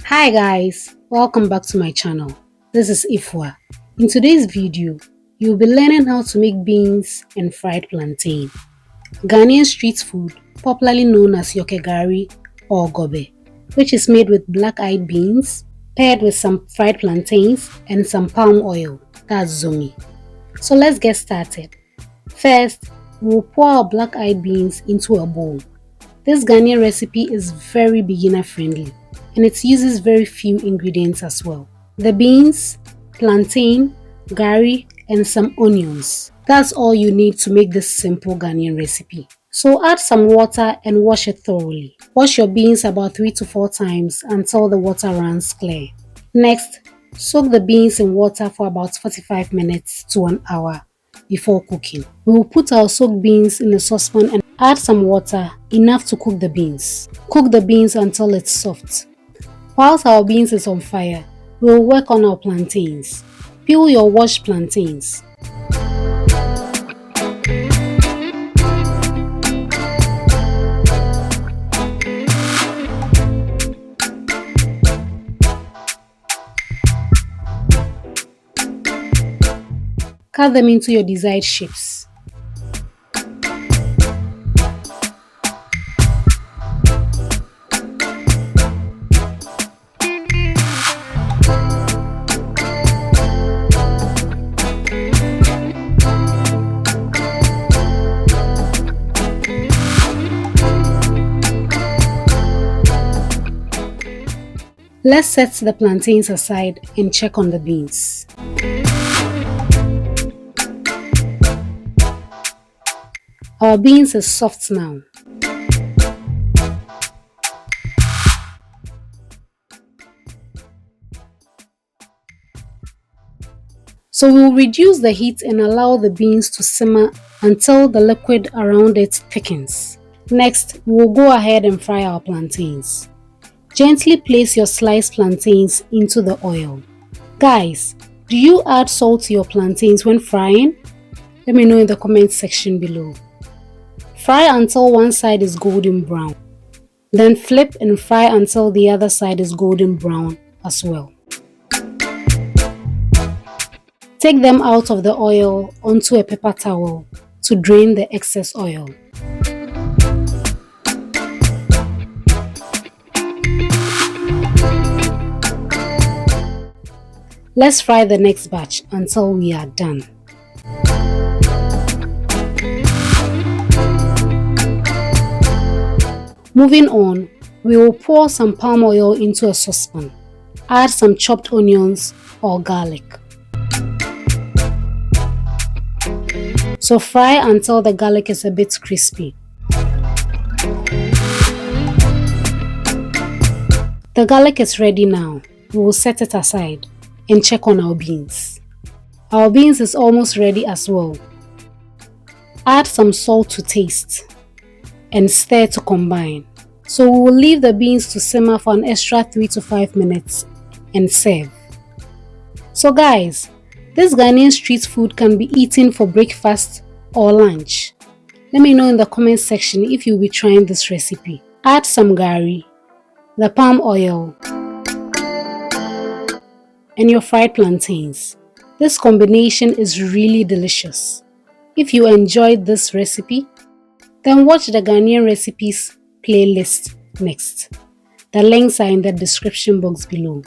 Hi guys, welcome back to my channel. This is Efua. In today's video, you'll be learning how to make beans and fried plantain, Ghanaian street food popularly known as Yoke Gari or Gobe, which is made with black-eyed beans paired with some fried plantains and some palm oil, that's Zomi. So let's get started. First, we'll pour our black-eyed beans into a bowl. This Ghanaian recipe is very beginner friendly and it uses very few ingredients as well. The beans, plantain, gari, and some onions. That's all you need to make this simple Ghanaian recipe. So add some water and wash it thoroughly. Wash your beans about 3 to 4 times until the water runs clear. Next, soak the beans in water for about 45 minutes to 1 hour before cooking. We will put our soaked beans in a saucepan and add some water, enough to cook the beans. Cook the beans until it's soft. Whilst our beans is on fire, we will work on our plantains. Peel your washed plantains. Cut them into your desired shapes. Let's set the plantains aside and check on the beans. Our beans is soft now. So we'll reduce the heat and allow the beans to simmer until the liquid around it thickens. Next, we'll go ahead and fry our plantains. Gently place your sliced plantains into the oil. Guys, do you add salt to your plantains when frying? Let me know in the comment section below. Fry until one side is golden brown. Then flip and fry until the other side is golden brown as well. Take them out of the oil onto a paper towel to drain the excess oil. Let's fry the next batch until we are done. Moving on, we will pour some palm oil into a saucepan. Add some chopped onions or garlic. So fry until the garlic is a bit crispy. The garlic is ready now. We will set it aside and check on our beans. Our beans is almost ready as well. Add some salt to taste and stir to combine. So we will leave the beans to simmer for an extra 3 to 5 minutes and serve. So guys, this Ghanaian street food can be eaten for breakfast or lunch. Let me know in the comment section if you'll be trying this recipe. Add some gari, the palm oil, and your fried plantains. This combination is really delicious. If you enjoyed this recipe, then watch the Ghanaian recipes playlist next. The links are in the description box below.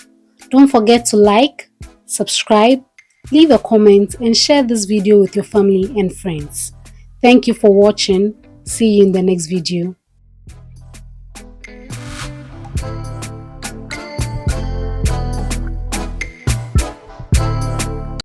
Don't forget to like, subscribe, leave a comment and share this video with your family and friends. Thank you for watching. See you in the next video.